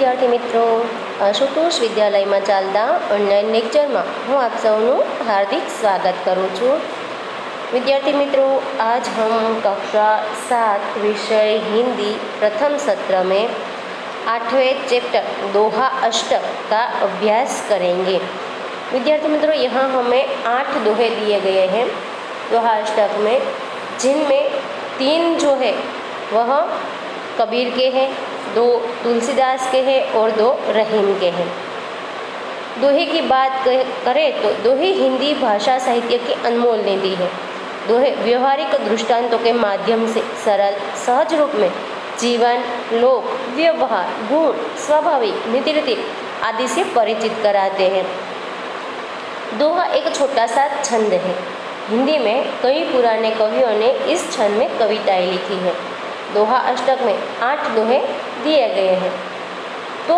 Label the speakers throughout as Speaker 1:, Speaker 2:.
Speaker 1: વિદ્યાર્થી મિત્રો, આશુતોષ વિદ્યાલયમાં ચાલતા ઓનલાઈન લેક્ચરમાં હું आप સૌનું हार्दिक स्वागत करूँ છું। विद्यार्थी मित्रों, आज हम कक्षा 7 विषय हिंदी प्रथम सत्र में 8वें चैप्टर दोहा अष्टक का अभ्यास करेंगे। विद्यार्थी मित्रों, यहाँ हमें 8 दोहे दिए गए हैं दोहा अष्टक में, जिनमें 3 जो है वह कबीर के हैं, 2 तुलसीदास के हैं और 2 रहीम के हैं। दोहे की बात करें तो दोहे हिंदी भाषा साहित्य की अनमोल निधि है। दोहे व्यवहारिक दृष्टांतों के माध्यम से सरल सहज रूप में जीवन, लोक, व्यवहार, गुण, स्वाभाविक, नीति रीति आदि से परिचित कराते हैं। दोहा एक छोटा सा छंद है। हिंदी में कई पुराने कवियों ने इस छंद में कविताएं लिखी हैं। दोहा अष्टक में 8 दोहे दिए गए हैं। तो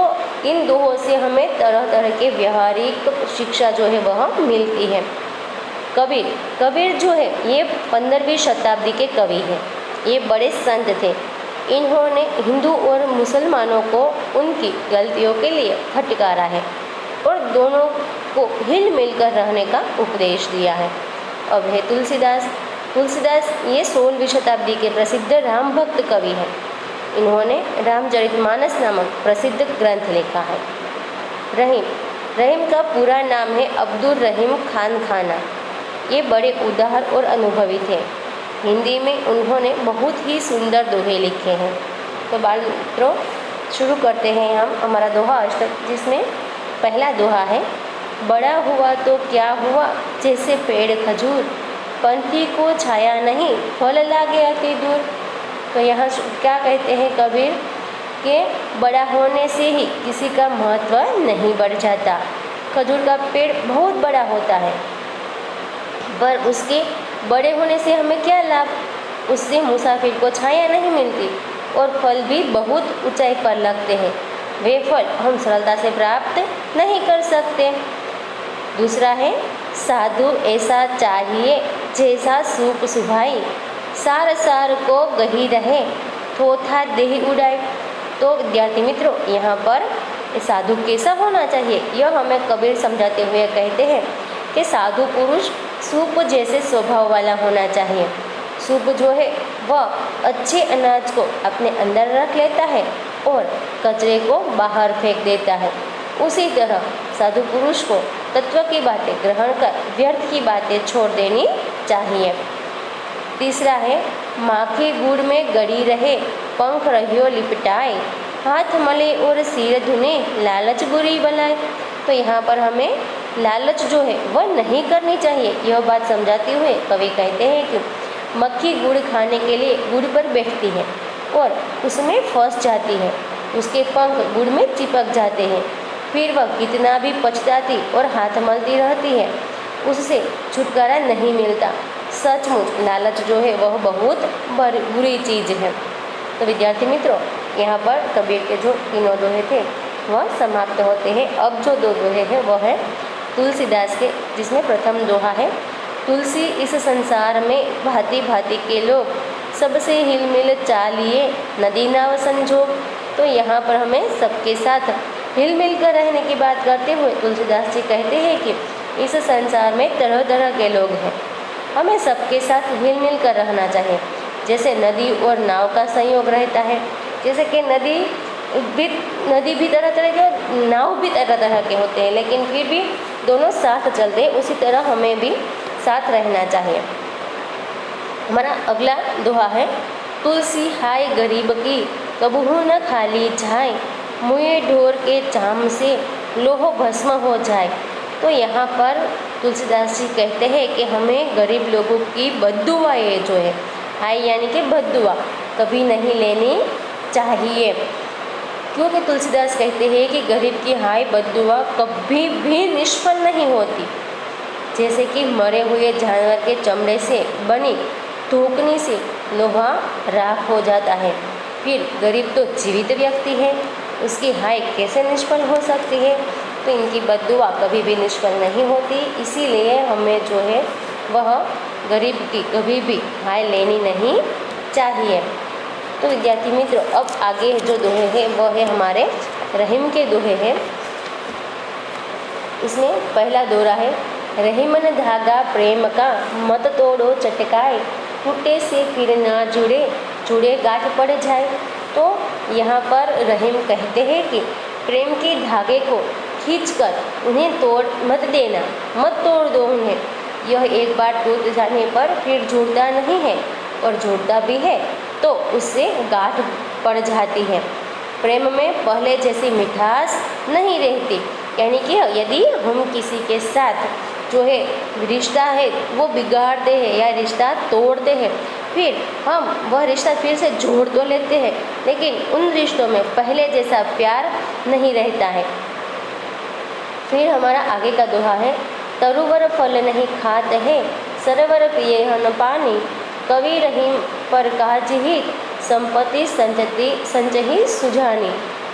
Speaker 1: इन दोहों से हमें तरह तरह के व्यवहारिक शिक्षा जो है वह मिलती है। कबीर जो है ये 15वीं शताब्दी के कवि हैं। ये बड़े संत थे। इन्होंने हिंदू और मुसलमानों को उनकी गलतियों के लिए फटकारा है और दोनों को हिल मिलकर रहने का उपदेश दिया है। अब है तुलसीदास ये 16वीं शताब्दी के प्रसिद्ध राम भक्त कवि हैं। इन्होंने रामचरितमानस नामक प्रसिद्ध ग्रंथ लिखा है। रहीम का पूरा नाम है अब्दुल रहीम खान खाना। ये बड़े उदार और अनुभवी थे। हिंदी में उन्होंने बहुत ही सुंदर दोहे लिखे हैं। तो बाल मित्रों, शुरू करते हैं हम हमारा दोहा अष्टक, जिसमें पहला दोहा है, बड़ा हुआ तो क्या हुआ जैसे पेड़ खजूर, पंथी को छाया नहीं फल लागे अति दूर। तो यहाँ क्या कहते हैं कबीर के बड़ा होने से ही किसी का महत्व नहीं बढ़ जाता। खजूर का पेड़ बहुत बड़ा होता है, पर उसके बड़े होने से हमें क्या लाभ? उससे मुसाफिर को छाया नहीं मिलती और फल भी बहुत ऊंचाई पर लगते हैं। वे फल हम सरलता से प्राप्त नहीं कर सकते। दूसरा है, साधु ऐसा चाहिए जैसा सूप सुभाई, सार को गही रहे थोथा देह उड़ाए। तो विद्यार्थी मित्रों, यहाँ पर साधु कैसा होना चाहिए यह हमें कबीर समझाते हुए कहते हैं कि साधु पुरुष सूप जैसे स्वभाव वाला होना चाहिए। सूप जो है वह अच्छे अनाज को अपने अंदर रख लेता है और कचरे को बाहर फेंक देता है। उसी तरह साधु पुरुष को तत्व की बातें ग्रहण कर व्यर्थ की बातें छोड़ देनी चाहिए। तीसरा है, माखी गुड़ में गड़ी रहे पंख रहियो लिपटाए, हाथ मले और सिर धुने लालच बुरी बलाए। तो यहाँ पर हमें लालच जो है वह नहीं करनी चाहिए। यह बात समझाते हुए कवि कहते हैं कि मक्खी गुड़ खाने के लिए गुड़ पर बैठती है और उसमें फंस जाती है, उसके पंख गुड़ में चिपक जाते हैं, फिर वह कितना भी पछताती और हाथ मलती रहती है, उससे छुटकारा नहीं मिलता। सचमुच लालच जो है वह बहुत बुरी चीज़ है। तो विद्यार्थी मित्रों, यहाँ पर कबीर के जो तीनों दोहे थे वह समाप्त होते हैं। अब जो 2 दोहे हैं वह है तुलसीदास के, जिसमें प्रथम दोहा है, तुलसी इस संसार में भांति भांति के लोग, सबसे हिलमिल चालिए नदी नाव संजोग। तो यहाँ पर हमें सबके साथ हिल मिल कर रहने की बात करते हुए तुलसीदास जी कहते हैं कि इस संसार में तरह तरह के लोग हैं, हमें सबके साथ हिल मिल कर रहना चाहिए। जैसे नदी और नाव का संयोग रहता है, जैसे कि नदी भी तरह तरह के, नाव भी तरह तरह के होते हैं, लेकिन फिर भी दोनों साथ चलते हैं, उसी तरह हमें भी साथ रहना चाहिए। हमारा अगला दोहा है, तुलसी हाय गरीब की कबहू न खाली जाए, मुँह ढोर के चाम से लोहो भस्म हो जाए। तो यहाँ पर तुलसीदास जी कहते हैं कि हमें गरीब लोगों की बद्दुआएं जो है, हाय यानी कि बद्दुआ, कभी नहीं लेनी चाहिए। क्योंकि तुलसीदास कहते हैं कि गरीब की हाय बद्दुआ कभी भी निष्फल नहीं होती। जैसे कि मरे हुए जानवर के चमड़े से बनी धोकनी से लोहा राख हो जाता है, फिर गरीब तो जीवित व्यक्ति है, उसकी हाय कैसे निष्फल हो सकती है? तो इनकी बद्दुआ कभी भी निष्फल नहीं होती। इसीलिए हमें जो है वह गरीब की कभी भी हाय लेनी नहीं चाहिए। तो विद्यार्थी मित्रों, अब आगे जो दोहे हैं वह है हमारे रहीम के दोहे हैं। इसमें पहला दोहरा है, रहीमन धागा प्रेम का मत तोड़ो चटकाए, टूटे से फिर ना जुड़े, जुड़े गांठ पड़ जाए। तो यहाँ पर रहीम कहते हैं कि प्रेम के धागे को खींचकर उन्हें तोड़ मत देना, मत तोड़ दो उन्हें। यह एक बार टूट जाने पर फिर जुड़ता नहीं है, और जुड़ता भी है तो उससे गांठ पड़ जाती है। प्रेम में पहले जैसी मिठास नहीं रहती, यानी कि यदि हम किसी के साथ जो है रिश्ता है वो बिगाड़ते हैं या रिश्ता तोड़ते हैं, फिर हम वह रिश्ता फिर से जोड़ तो लेते हैं, लेकिन उन रिश्तों में पहले जैसा प्यार नहीं रहता है। फिर हमारा आगे का दोहा है, तरुवर फल नहीं खाते हैं, सरोवर पिए हन पानी, कवि रहीम पर काजी संपत्ति संचही सुजानी।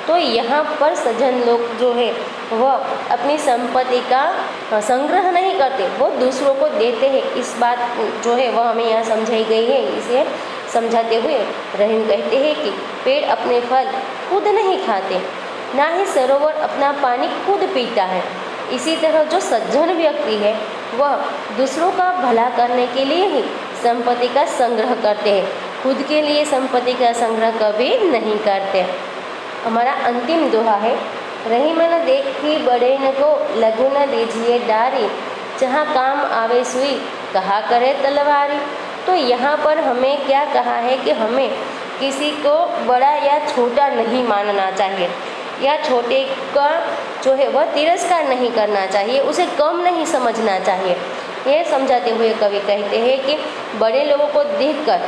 Speaker 1: तो यहाँ पर सज्जन लोग जो है वह अपनी संपत्ति का संग्रह नहीं करते, वो दूसरों को देते हैं। इस बात जो है वह हमें यहाँ समझाई गई है। इसे समझाते हुए रहीम कहते हैं कि पेड़ अपने फल खुद नहीं खाते, ना ही सरोवर अपना पानी खुद पीता है। इसी तरह जो सज्जन व्यक्ति है वह दूसरों का भला करने के लिए ही संपत्ति का संग्रह करते हैं, खुद के लिए संपत्ति का संग्रह कभी नहीं करते। हमारा अंतिम दोहा है, रहीमन देखी बड़े न को लघु न दीजिए डारी, जहाँ काम आवे सुई कहा करे तलवारी। तो यहाँ पर हमें क्या कहा है कि हमें किसी को बड़ा या छोटा नहीं मानना चाहिए, या छोटे का जो है वह तिरस्कार नहीं करना चाहिए, उसे कम नहीं समझना चाहिए। यह समझाते हुए कवि कहते हैं कि बड़े लोगों को देखकर,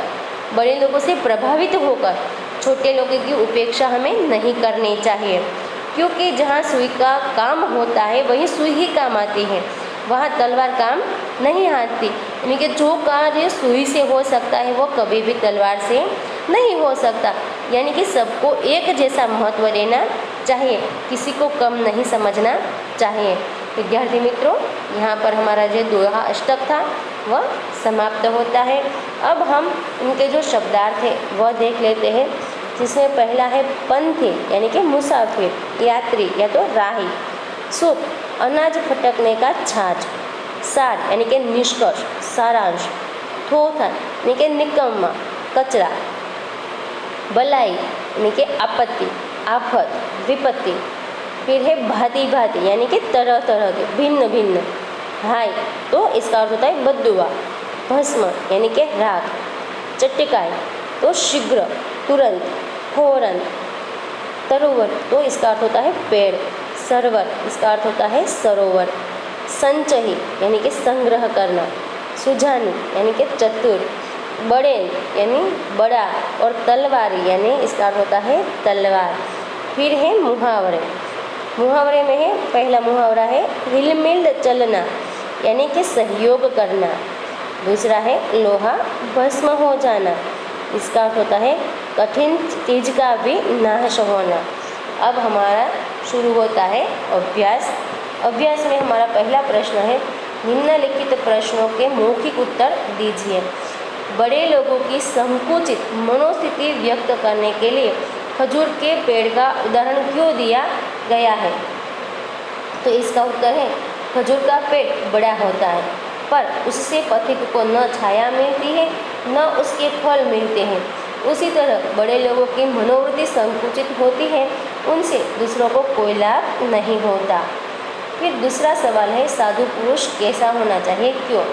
Speaker 1: बड़े लोगों से प्रभावित होकर छोटे लोगों की उपेक्षा हमें नहीं करनी चाहिए, क्योंकि जहाँ सुई का काम होता है वहीं सुई ही काम आती है, वहाँ तलवार काम नहीं आती। यानी कि जो कार्य सुई से हो सकता है वो कभी भी तलवार से नहीं हो सकता। यानी कि सबको एक जैसा महत्व देना चाहिए, किसी को कम नहीं समझना चाहिए। विद्यार्थी मित्रों, यहाँ पर हमारा जो दोहा अष्टक था वह समाप्त होता है। अब हम इनके जो शब्दार्थ है वह देख लेते हैं, जिसमें पहला है पंथी, यानी कि मुसाफिर, यात्री या तो राही। सुख, अनाज फटकने का छाछ। सार, यानी कि निष्कर्ष, सारांश। थोथा, यानी कि निकम्मा, कचरा। बलाई, यानी कि आपत्ति, आफत, विपत्ति। फिर है भांति भांति, यानी कि तरह तरह के, भिन्न भिन्न। हाय, तो इसका अर्थ होता है बद्दुआ। भस्म, यानी कि राख। चटकाई, तो शीघ्र, तुरंत, फौरन। तरोवर, तो इसका अर्थ होता है पेड़। सरोवर, इसका अर्थ होता है सरोवर। संचही, यानी कि संग्रह करना। सुजानी, यानी कि चतुर। बड़ेन, यानी बड़ा। और तलवारी, यानी इसका अर्थ होता है तलवार। फिर है मुहावरे। मुहावरे में है, पहला मुहावरा है हिल मिल चलना, यानी कि सहयोग करना। दूसरा है लोहा भस्म हो जाना, इसका अर्थ होता है कठिन चीज का भी नाश होना। अब हमारा शुरू होता है अभ्यास। अभ्यास में हमारा पहला प्रश्न है, निम्नलिखित प्रश्नों के मौखिक उत्तर दीजिए। बड़े लोगों की संकुचित मनोस्थिति व्यक्त करने के लिए खजूर के पेड़ का उदाहरण क्यों दिया गया है? तो इसका उत्तर है, खजूर का पेड़ बड़ा होता है, पर उससे पथिक को न छाया मिलती है न उसके फल मिलते हैं। उसी तरह बड़े लोगों की मनोवृत्ति संकुचित होती है, उनसे दूसरों को कोई लाभ नहीं होता। फिर दूसरा सवाल है, साधु पुरुष कैसा होना चाहिए, क्यों?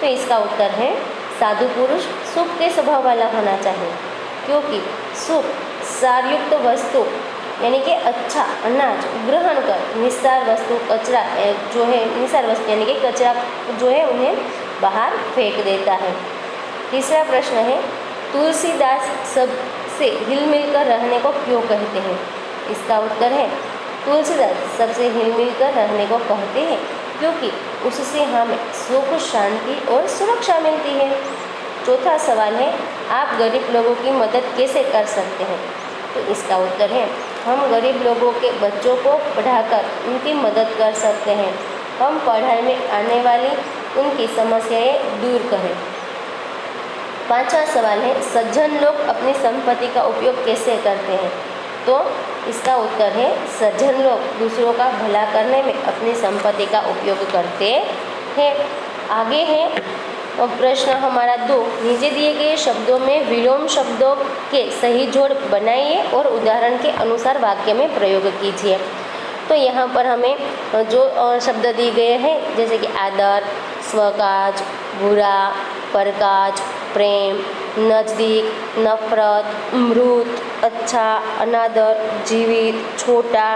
Speaker 1: तो इसका उत्तर है, साधु पुरुष सुख के स्वभाव वाला होना चाहिए, क्योंकि सुख सारयुक्त वस्तु यानी कि अच्छा अनाज ग्रहण कर निस्सार वस्तु कचरा जो है, निस्सार वस्तु यानी कि कचरा जो है उन्हें बाहर फेंक देता है। तीसरा प्रश्न है, तुलसीदास सबसे हिल मिल कर रहने को क्यों कहते हैं? इसका उत्तर है, तुलसीदास सबसे हिल मिल कर रहने को कहते हैं क्योंकि उससे हमें सुख शांति और सुरक्षा मिलती है। चौथा सवाल है, आप गरीब लोगों की मदद कैसे कर सकते हैं? तो इसका उत्तर है, हम गरीब लोगों के बच्चों को पढ़ाकर उनकी मदद कर सकते हैं। हम पढ़ाई में आने वाली उनकी समस्याएं दूर करें। पांचवा सवाल है, सज्जन लोग अपनी संपत्ति का उपयोग कैसे करते हैं? तो इसका उत्तर है, सज्जन लोग दूसरों का भला करने में अपनी संपत्ति का उपयोग करते हैं। आगे है प्रश्न हमारा 2, नीचे दिए गए शब्दों में विलोम शब्दों के सही जोड़ बनाइए और उदाहरण के अनुसार वाक्य में प्रयोग कीजिए। तो यहाँ पर हमें जो शब्द दिए गए हैं, जैसे कि आदर, स्वकाज, बुरा, परकाज, प्रेम, नज़दीक, नफरत, मृत, अच्छा, अनादर, जीवित, छोटा,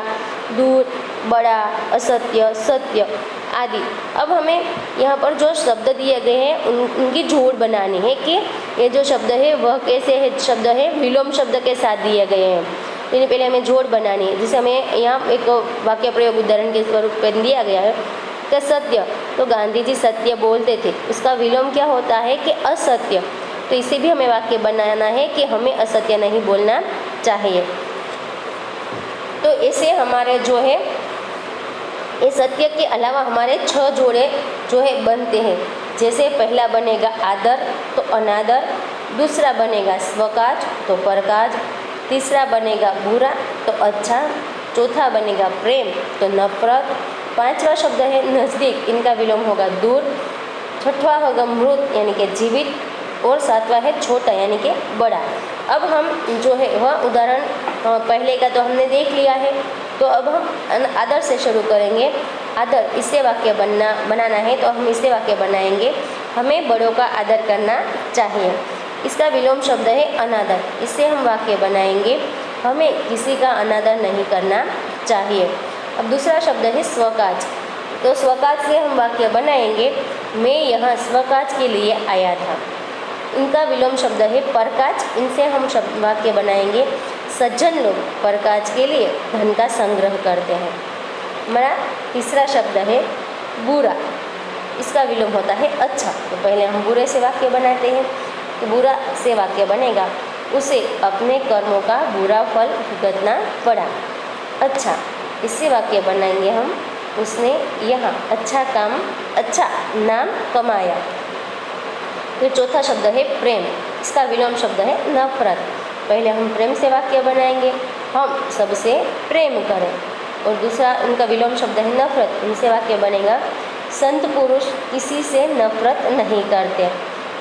Speaker 1: दूर, बड़ा, असत्य, सत्य आदि। अब हमें यहाँ पर जो शब्द दिए गए हैं उनकी जोड़ बनानी है कि ये जो शब्द है वह कैसे है, शब्द है विलोम शब्द के साथ दिए गए हैं। तो इन्हें पहले हमें जोड़ बनानी है। जैसे हमें यहाँ एक वाक्य प्रयोग उदाहरण के स्वरूप में दिया गया है कि सत्य, तो गांधी जी सत्य बोलते थे, उसका विलोम क्या होता है कि असत्य। तो इसे भी हमें वाक्य बनाना है कि हमें असत्य नहीं बोलना चाहिए। तो ऐसे हमारे जो है ये सत्य के अलावा हमारे 6 जोड़े जो है बनते हैं। जैसे पहला बनेगा आदर तो अनादर, दूसरा बनेगा स्वकाज तो परकाज, तीसरा बनेगा बुरा तो अच्छा, चौथा बनेगा प्रेम तो नफरत, पांचवा शब्द है नज़दीक, इनका विलोम होगा दूर, छठवां होगा मृत यानी कि जीवित, और सातवां है छोटा यानी कि बड़ा। अब हम जो है वह उदाहरण पहले का तो हमने देख लिया है, तो अब हम आदर से शुरू करेंगे। आदर, इससे वाक्य बनाना है तो हम इससे वाक्य बनाएंगे, हमें बड़ों का आदर करना चाहिए। इसका विलोम शब्द है अनादर, इससे हम वाक्य बनाएंगे, हमें किसी का अनादर नहीं करना चाहिए। अब दूसरा शब्द है स्वकाज, तो स्वकाज से हम वाक्य बनाएंगे, मैं यहाँ स्वकाज के लिए आया था। इनका विलोम शब्द है परकाज, इनसे हम शब्द वाक्य बनाएंगे, सज्जन लोग परकाज के लिए धन का संग्रह करते हैं। हमारा तीसरा शब्द है बुरा, इसका विलोम होता है अच्छा। तो पहले हम बुरे से वाक्य बनाते हैं, तो बुरा से वाक्य बनेगा, उसे अपने कर्मों का बुरा फल भुगतना पड़ा। अच्छा, इससे वाक्य बनाएंगे हम, उसने यहाँ अच्छा काम, अच्छा नाम कमाया। फिर चौथा शब्द है प्रेम, इसका विलोम शब्द है नफरत। पहले हम प्रेम से वाक्य बनाएंगे, हम सबसे प्रेम करें, और दूसरा उनका विलोम शब्द है नफरत, इनसे वाक्य बनेगा, संत पुरुष किसी से नफरत नहीं करते।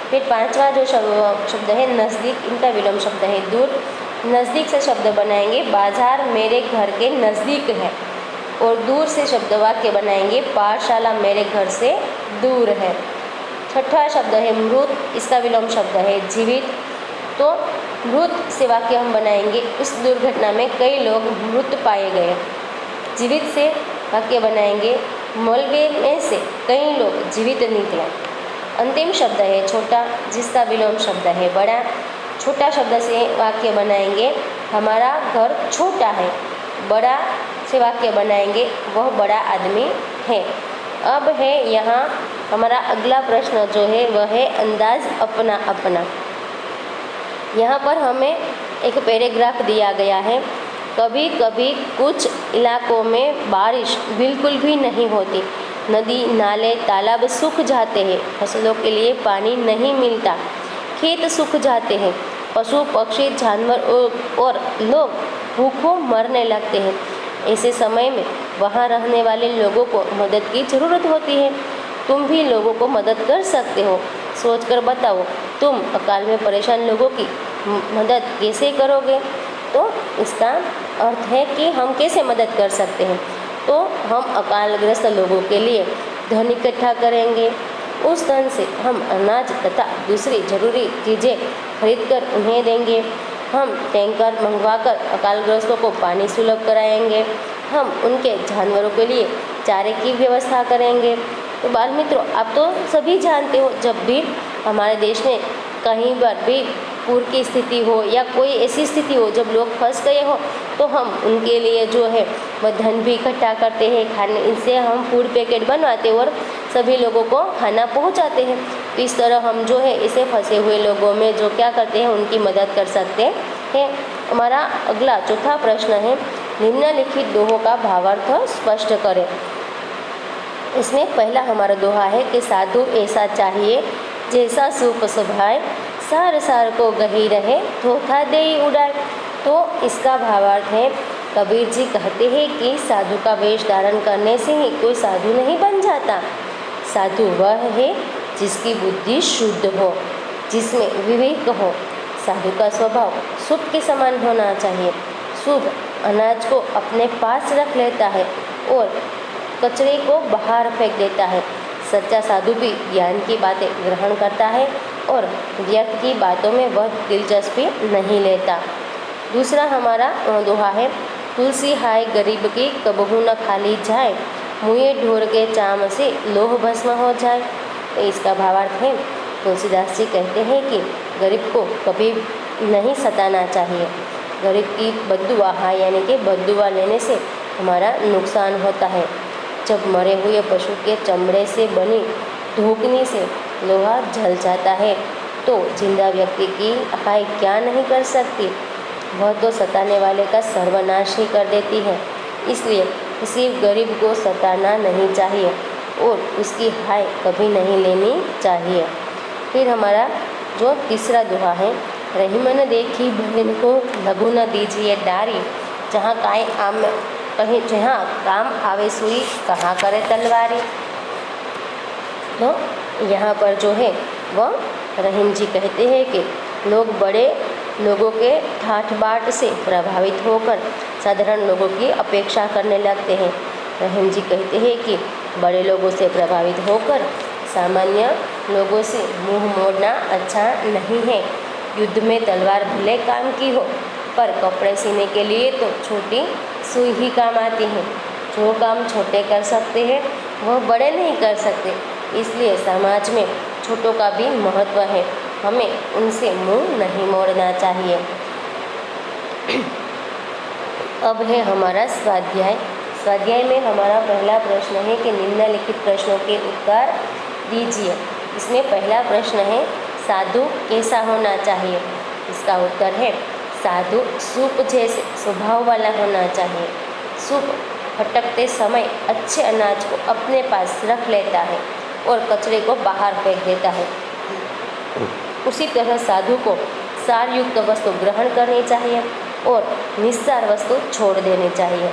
Speaker 1: फिर पांचवा जो शब्द है नज़दीक, इनका विलोम शब्द है दूर। नज़दीक से शब्द बनाएंगे, बाजार मेरे घर के नज़दीक है, और दूर से शब्द वाक्य बनाएंगे, पाठशाला मेरे घर से दूर है। छठा शब्द है मृत, इसका विलोम शब्द है जीवित। तो मृत से वाक्य हम बनाएंगे, उस दुर्घटना में कई लोग मृत पाए गए। जीवित से वाक्य बनाएंगे, मलबे में से कई लोग जीवित निकले। अंतिम शब्द है छोटा, जिसका विलोम शब्द है बड़ा। छोटा शब्द से वाक्य बनाएंगे, हमारा घर छोटा है। बड़ा से वाक्य बनाएंगे, वह बड़ा आदमी है। अब है यहाँ हमारा अगला प्रश्न जो है वह है अंदाज अपना अपना। यहाँ पर हमें एक पैराग्राफ दिया गया है, कभी कभी कुछ इलाकों में बारिश बिल्कुल भी नहीं होती, नदी नाले तालाब सूख जाते हैं, फसलों के लिए पानी नहीं मिलता, खेत सूख जाते हैं, पशु पक्षी जानवर और लोग भूखों मरने लगते हैं। ऐसे समय में वहाँ रहने वाले लोगों को मदद की ज़रूरत होती है। तुम भी लोगों को मदद कर सकते हो, सोचकर बताओ तुम अकाल में परेशान लोगों की मदद कैसे करोगे। तो इसका अर्थ है कि हम कैसे मदद कर सकते हैं, तो हम अकालग्रस्त लोगों के लिए धन इकट्ठा करेंगे, उस धन से हम अनाज तथा दूसरी ज़रूरी चीज़ें खरीदकर उन्हें देंगे। हम टैंकर मंगवाकर अकालग्रस्तों को पानी सुलभ कराएंगे, हम उनके जानवरों के लिए चारे की व्यवस्था करेंगे। तो बाल मित्रों, आप तो सभी जानते हो, जब भी हमारे देश में कहीं पर भी पूर की स्थिति हो या कोई ऐसी स्थिति हो जब लोग फंस गए हो, तो हम उनके लिए जो है वह धन भी इकट्ठा करते हैं, खाने इनसे हम फूड पैकेट बनवाते हैं और सभी लोगों को खाना पहुंचाते हैं। तो इस तरह हम जो है इसे फंसे हुए लोगों में जो क्या करते हैं उनकी मदद कर सकते हैं। हमारा अगला चौथा प्रश्न है, निम्नलिखित दोहों का भावार्थ स्पष्ट करें। इसमें पहला हमारा दोहा है कि साधु ऐसा चाहिए जैसा सुख सुभाए, सार सार को गही रहे धोखा दे उड़ाए। तो इसका भावार्थ है, कबीर जी कहते हैं कि साधु का वेश धारण करने से ही कोई साधु नहीं बन जाता। साधु वह है जिसकी बुद्धि शुद्ध हो, जिसमें विवेक हो। साधु का स्वभाव शुभ के समान होना चाहिए। शुभ अनाज को अपने पास रख लेता है और कचरे को बाहर फेंक देता है। सच्चा साधु भी ज्ञान की बातें ग्रहण करता है और व्यर्थ की बातों में वह दिलचस्पी नहीं लेता। दूसरा हमारा दोहा है, तुलसी हाय गरीब की कबहू न खाली जाए, मुँहे ढोर के चाम से लोह भस्म हो जाए। तो इसका भावार्थ है, तुलसीदास जी कहते हैं कि गरीब को कभी नहीं सताना चाहिए। गरीब की बद्दुआ यानी कि बद्दुआ लेने से हमारा नुकसान होता है। जब मरे हुए पशु के चमड़े से बनी धोकनी से लोहा जल जाता है तो जिंदा व्यक्ति की हाय क्या नहीं कर सकती, वह तो सताने वाले का सर्वनाश ही कर देती है। इसलिए किसी गरीब को सताना नहीं चाहिए और उसकी हाय कभी नहीं लेनी चाहिए। फिर हमारा जो तीसरा दोहा है, रहीमन देखी बहन को लघु न दीजिए डारी, जहाँ काम आवे सुई कहाँ करे तलवारी। तो यहाँ पर जो है वह रहीम जी कहते हैं कि लोग बड़े लोगों के ठाठ बाट से प्रभावित होकर साधारण लोगों की अपेक्षा करने लगते हैं। रहीम जी कहते हैं कि बड़े लोगों से प्रभावित होकर सामान्य लोगों से मुंह मोड़ना अच्छा नहीं है। युद्ध में तलवार भले काम की हो, पर कपड़े सीने के लिए तो छोटी सुई ही काम आती है। जो काम छोटे कर सकते हैं वह बड़े नहीं कर सकते। इसलिए समाज में छोटों का भी महत्व है, हमें उनसे मुंह नहीं मोड़ना चाहिए। अब है हमारा स्वाध्याय। स्वाध्याय में हमारा पहला प्रश्न है कि निम्नलिखित प्रश्नों के उत्तर दीजिए। इसमें पहला प्रश्न है, साधु कैसा होना चाहिए? इसका उत्तर है, साधु सूप जैसे स्वभाव वाला होना चाहिए। सूप फटकते समय अच्छे अनाज को अपने पास रख लेता है और कचरे को बाहर फेंक देता है। उसी तरह साधु को सारयुक्त वस्तु ग्रहण करनी चाहिए और निस्सार वस्तु छोड़ देनी चाहिए।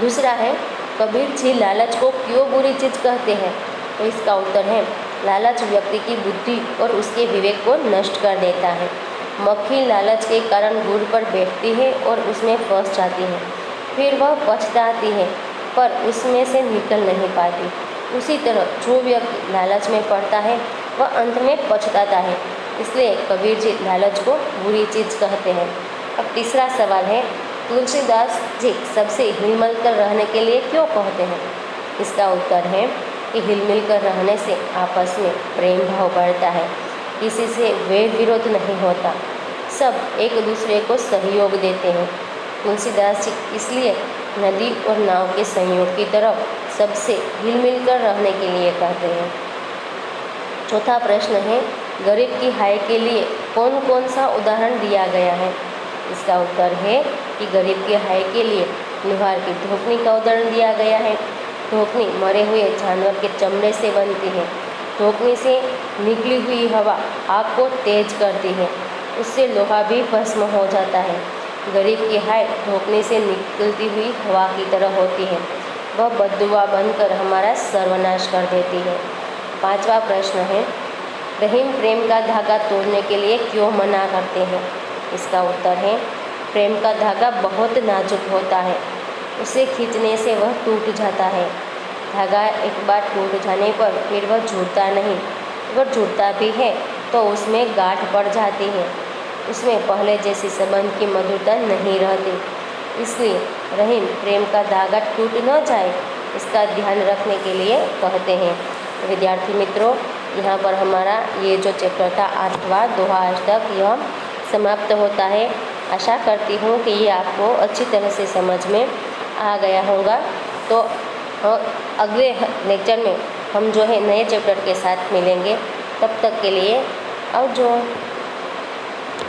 Speaker 1: दूसरा है, कबीर जी लालच को क्यों बुरी चीज़ कहते हैं? तो इसका उत्तर है, लालच व्यक्ति की बुद्धि और उसके विवेक को नष्ट कर देता है। मक्खी लालच के कारण गुड़ पर बैठती है और उसमें फंस जाती है, फिर वह पछताती है पर उसमें से निकल नहीं पाती। उसी तरह जो व्यक्ति लालच में पड़ता है वह अंत में पछताता है। इसलिए कबीर जी लालच को बुरी चीज़ कहते हैं। अब तीसरा सवाल है, तुलसीदास जी सबसे हिलमिल कर रहने के लिए क्यों कहते हैं? इसका उत्तर है कि हिलमिल कर रहने से आपस में प्रेम भाव बढ़ता है, किसी से वैर विरोध नहीं होता, सब एक दूसरे को सहयोग देते हैं। तुलसीदास जी इसलिए नदी और नाव के संयोग की तरफ सबसे हिलमिल कर रहने के लिए कहते हैं। चौथा प्रश्न है, गरीब की हाय के लिए कौन कौन सा उदाहरण दिया गया है? इसका उत्तर है कि गरीब की हाय के लिए लोहार की धोकनी का उदाहरण दिया गया है। धोकनी मरे हुए जानवर के चमड़े से बनती है। धोकनी से निकली हुई हवा आग को तेज करती है, उससे लोहा भी भस्म हो जाता है। गरीब की हाय धोकनी से निकलती हुई हवा की तरह होती है, वह बद्दुआ बनकर हमारा सर्वनाश कर देती है। पांचवा प्रश्न है, रहीम प्रेम का धागा तोड़ने के लिए क्यों मना करते हैं? इसका उत्तर है, प्रेम का धागा बहुत नाजुक होता है, उसे खींचने से वह टूट जाता है। धागा एक बार टूट जाने पर फिर वह जुड़ता नहीं, अगर जुड़ता भी है तो उसमें गांठ पड़ जाती है, उसमें पहले जैसी संबंध की मधुरता नहीं रहती। इसलिए रहीम प्रेम का धागा टूट न जाए इसका ध्यान रखने के लिए कहते हैं। विद्यार्थी मित्रों, यहाँ पर हमारा ये जो चैप्टर था 8वां दोहा अष्टक यह समाप्त होता है। आशा करती हूँ कि ये आपको अच्छी तरह से समझ में आ गया होगा। तो अगले लेक्चर में हम जो है नए चैप्टर के साथ मिलेंगे। तब तक के लिए आवजो।